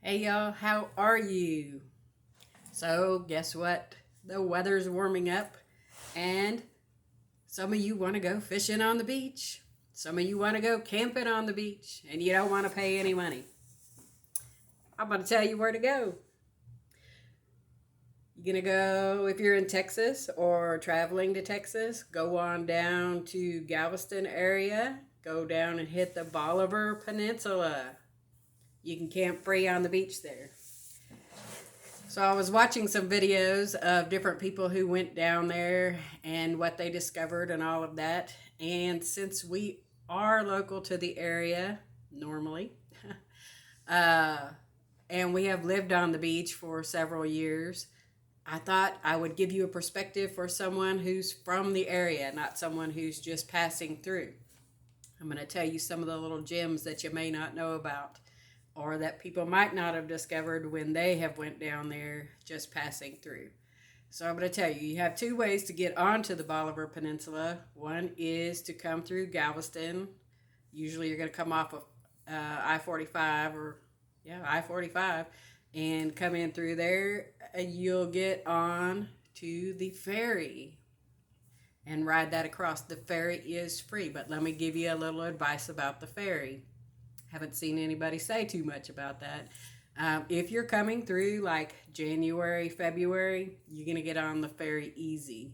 Hey y'all, how are you? So, guess what? The weather's warming up, and some of you want to go fishing on the beach. Some of you want to go camping on the beach, and you don't want to pay any money. I'm going to tell you where to go. You're going to go, if you're in Texas or traveling to Texas, go on down to Galveston area. Go down and hit the Bolivar Peninsula. You can camp free on the beach there. So I was watching some videos of different people who went down there and what they discovered and all of that. And since we are local to the area normally, uh, and we have lived on the beach for several years, I thought I would give you a perspective for someone who's from the area, not someone who's just passing through. I'm going to tell you some of the little gems that you may not know about, or that people might not have discovered when they have went down there just passing through. So I'm going to tell you, you have two ways to get onto the Bolivar Peninsula. One is to come through Galveston. Usually you're going to come off of I-45 I-45 and come in through there. You'll get on to the ferry and ride that across. The ferry is free, but let me give you a little advice about the ferry. Haven't seen anybody say too much about that. If you're coming through like January, February, you're going to get on the ferry easy.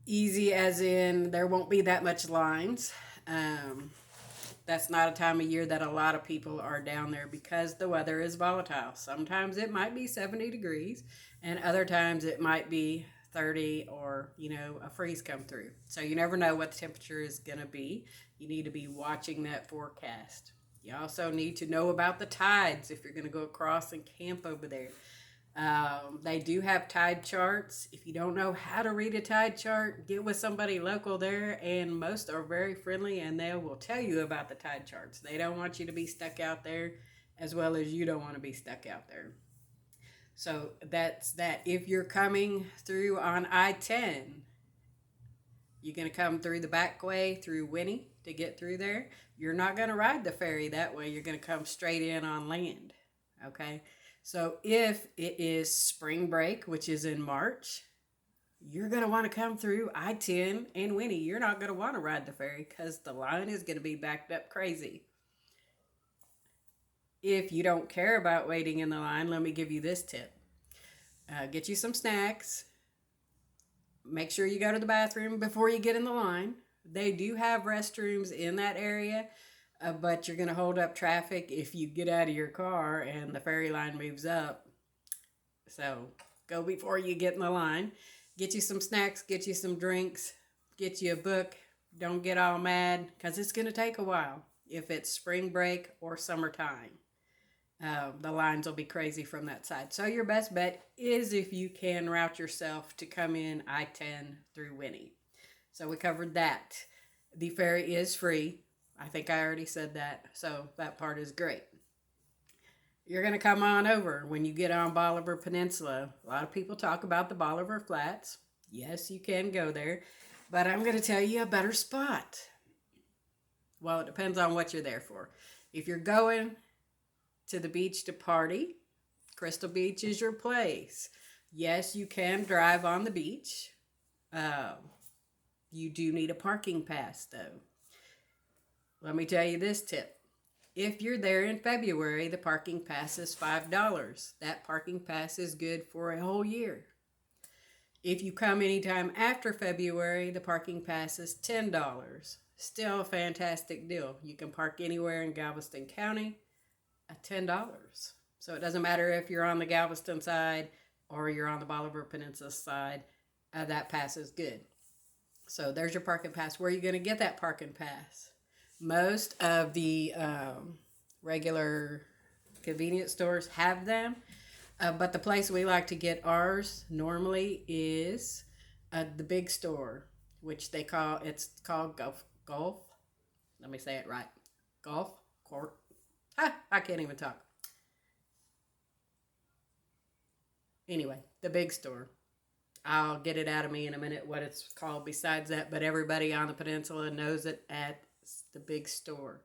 Easy as in there won't be that much lines. That's not a time of year that a lot of people are down there because the weather is volatile. Sometimes it might be 70 degrees and other times it might be 30 or, a freeze come through. So you never know what the temperature is going to be. You need to be watching that forecast. You also need to know about the tides if you're going to go across and camp over there. They do have tide charts. If you don't know how to read a tide chart, get with somebody local there, and most are very friendly and they will tell you about the tide charts. They don't want you to be stuck out there as well as you don't want to be stuck out there. So that's that. If you're coming through on I-10, you're going to come through the back way through Winnie to get through there. You're not going to ride the ferry that way. You're going to come straight in on land. Okay. So if it is spring break, which is in March, you're going to want to come through I-10 and Winnie. You're not going to want to ride the ferry because the line is going to be backed up crazy. If you don't care about waiting in the line, let me give you this tip. Get you some snacks. Make sure you go to the bathroom before you get in the line. They do have restrooms in that area, but you're going to hold up traffic if you get out of your car and the ferry line moves up. So go before you get in the line. Get you some snacks, get you some drinks, get you a book. Don't get all mad because it's going to take a while if it's spring break or summertime. The lines will be crazy from that side. So your best bet is if you can route yourself to come in I-10 through Winnie. So we covered that. The ferry is free. I think I already said that. So that part is great. You're going to come on over when you get on Bolivar Peninsula. A lot of people talk about the Bolivar Flats. Yes, you can go there. But I'm going to tell you a better spot. Well, it depends on what you're there for. If you're going to the beach to party, Crystal Beach is your place. Yes, you can drive on the beach. You do need a parking pass, though. Let me tell you this tip. If you're there in February, the parking pass is $5. That parking pass is good for a whole year. If you come anytime after February, the parking pass is $10. Still a fantastic deal. You can park anywhere in Galveston County at $10. So it doesn't matter if you're on the Galveston side or you're on the Bolivar Peninsula side, that pass is good. So there's your parking pass. Where are you going to get that parking pass? Most of the regular convenience stores have them, but the place we like to get ours normally is the big store, which it's called Golf. Let me say it right. Golf Court. I can't even talk. Anyway, the big store. I'll get it out of me in a minute what it's called besides that, but everybody on the peninsula knows it at the big store.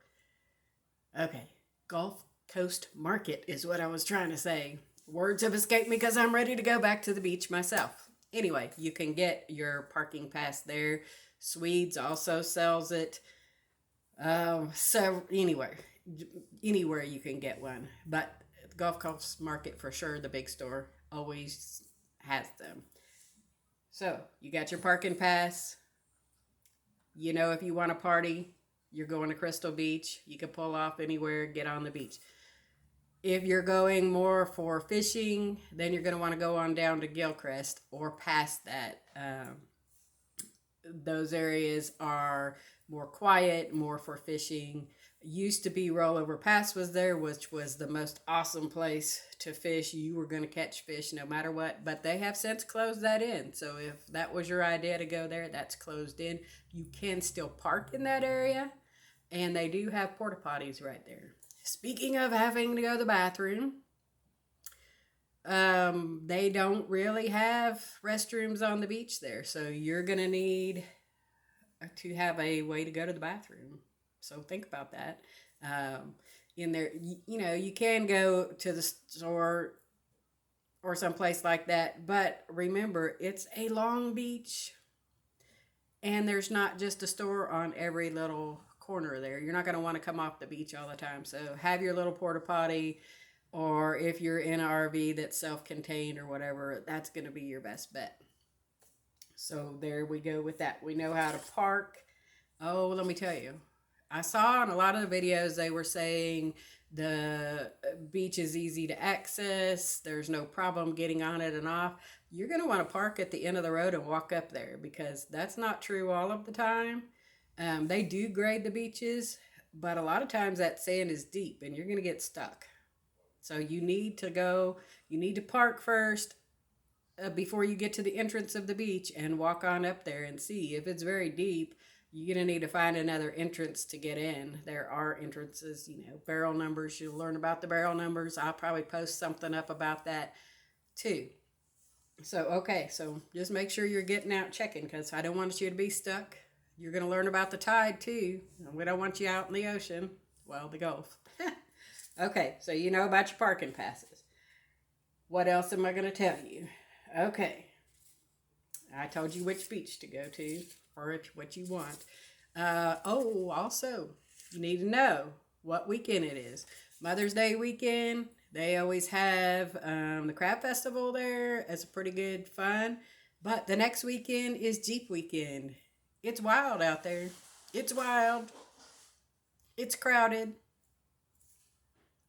Okay, Gulf Coast Market is what I was trying to say. Words have escaped me because I'm ready to go back to the beach myself. Anyway, you can get your parking pass there. Swedes also sells it. So anywhere you can get one. But the Gulf Coast Market for sure, the big store, always has them. So you got your parking pass. You know, if you want to party, you're going to Crystal Beach. You can pull off anywhere, get on the beach. If you're going more for fishing, then you're going to want to go on down to Gilcrest or past that. Those areas are more quiet, more for fishing. Used to be Rollover Pass was there, which was the most awesome place to fish. You were going to catch fish no matter what, but they have since closed that in. So if that was your idea to go there, that's closed in. You can still park in that area, and they do have porta potties right there. Speaking of having to go to the bathroom, they don't really have restrooms on the beach there, so you're going to need to have a way to go to the bathroom. So think about that. In there, you know, you can go to the store or someplace like that, but remember, it's a long beach, and there's not just a store on every little corner there. You're not going to want to come off the beach all the time. So have your little porta potty, or if you're in an RV that's self-contained or whatever, that's going to be your best bet. So there we go with that. We know how to park. Oh, let me tell you, I saw in a lot of the videos they were saying the beach is easy to access. There's no problem getting on it and off. You're going to want to park at the end of the road and walk up there, because that's not true all of the time. They do grade the beaches, but a lot of times that sand is deep and you're going to get stuck. So you need to park first before you get to the entrance of the beach and walk on up there and see. If it's very deep, you're going to need to find another entrance to get in. There are entrances, you know, barrel numbers. You'll learn about the barrel numbers. I'll probably post something up about that too. So, okay, so just make sure you're getting out checking, because I don't want you to be stuck. You're going to learn about the tide too. We don't want you out in the ocean. Well, the Gulf. Okay, so you know about your parking passes. What else am I going to tell you? Okay. I told you which beach to go to, or what you want. Also, you need to know what weekend it is. Mother's Day weekend, they always have the Crab Festival there. It's pretty good fun. But the next weekend is Jeep weekend. It's wild out there. It's wild. It's crowded.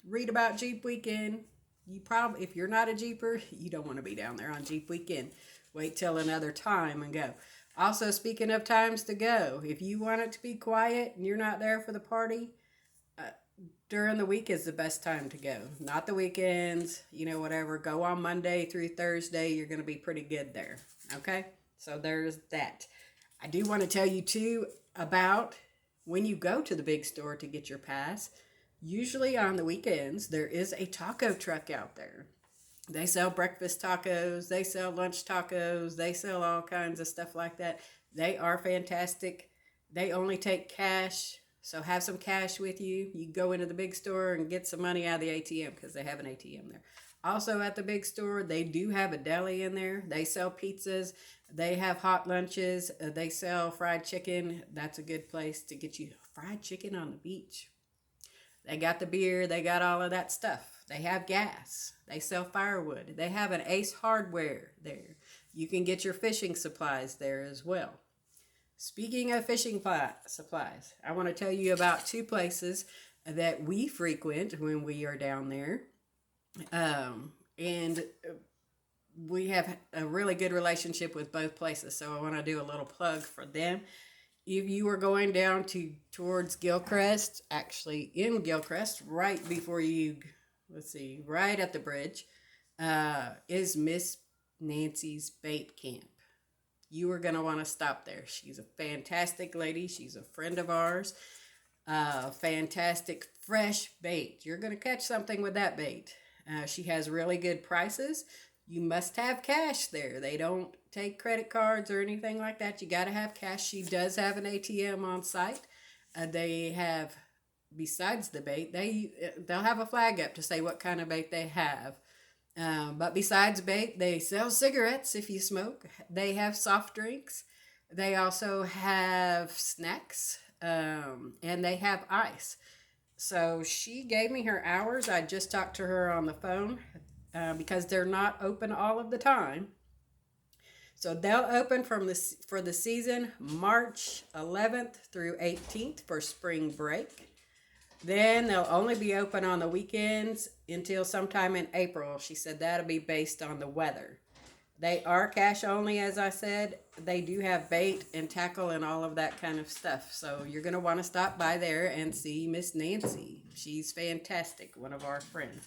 Read about Jeep weekend. If you're not a Jeeper, you don't want to be down there on Jeep weekend. Wait till another time and go. Also, speaking of times to go, if you want it to be quiet and you're not there for the party, during the week is the best time to go. Not the weekends, whatever. Go on Monday through Thursday. You're going to be pretty good there. Okay? So there's that. I do want to tell you, too, about when you go to the big store to get your pass. Usually on the weekends, there is a taco truck out there. They sell breakfast tacos. They sell lunch tacos. They sell all kinds of stuff like that. They are fantastic. They only take cash. So have some cash with you. You go into the big store and get some money out of the ATM, because they have an ATM there. Also at the big store, they do have a deli in there. They sell pizzas. They have hot lunches. They sell fried chicken. That's a good place to get you fried chicken on the beach. They got the beer. They got all of that stuff. They have gas. They sell firewood. They have an Ace Hardware there. You can get your fishing supplies there as well. Speaking of fishing supplies, I want to tell you about two places that we frequent when we are down there. And we have a really good relationship with both places, so I want to do a little plug for them. If you are going down towards Gilcrest, actually in Gilcrest, right before you, right at the bridge, is Miss Nancy's Bait Camp. You are going to want to stop there. She's a fantastic lady. She's a friend of ours. Fantastic fresh bait. You're going to catch something with that bait. She has really good prices. You must have cash there. They don't take credit cards or anything like that. You got to have cash. She does have an ATM on site. They have besides the bait, they'll have a flag up to say what kind of bait they have. But besides bait, they sell cigarettes if you smoke. They have soft drinks. They also have snacks, and they have ice. So she gave me her hours. I just talked to her on the phone because they're not open all of the time. So they'll open for the season March 11th through 18th for spring break. Then they'll only be open on the weekends until sometime in April. She said that'll be based on the weather. They are cash only, as I said. They do have bait and tackle and all of that kind of stuff. So you're going to want to stop by there and see Miss Nancy. She's fantastic, one of our friends.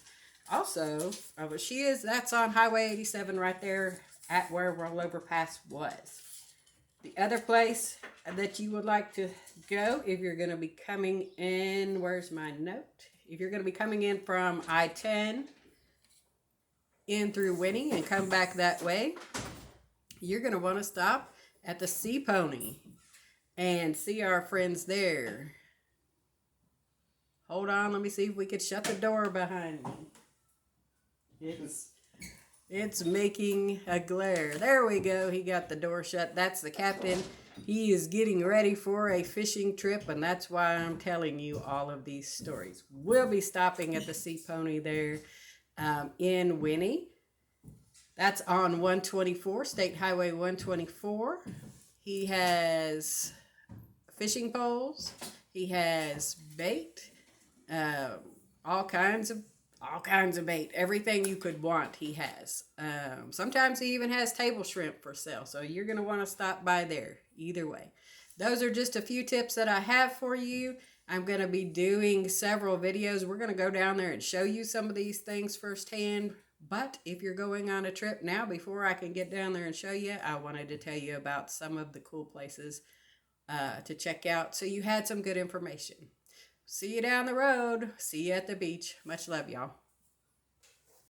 Also, that's on Highway 87 right there at where Rollover Pass was. The other place that you would like to go if you're going to be coming in, where's my note? If you're going to be coming in from I-10 in through Winnie and come back that way, you're going to want to stop at the Sea Pony and see our friends there. Hold on, let me see if we could shut the door behind me. It's making a glare. There we go. He got the door shut. That's the captain. He is getting ready for a fishing trip, and that's why I'm telling you all of these stories. We'll be stopping at the Sea Pony there in Winnie. That's on 124, State Highway 124. He has fishing poles. He has bait. All kinds of bait. Everything you could want, he has. Sometimes he even has table shrimp for sale. So you're going to want to stop by there. Either way. Those are just a few tips that I have for you. I'm going to be doing several videos. We're going to go down there and show you some of these things firsthand. But if you're going on a trip now, before I can get down there and show you, I wanted to tell you about some of the cool places to check out so you had some good information. See you down the road. See you at the beach. Much love, y'all.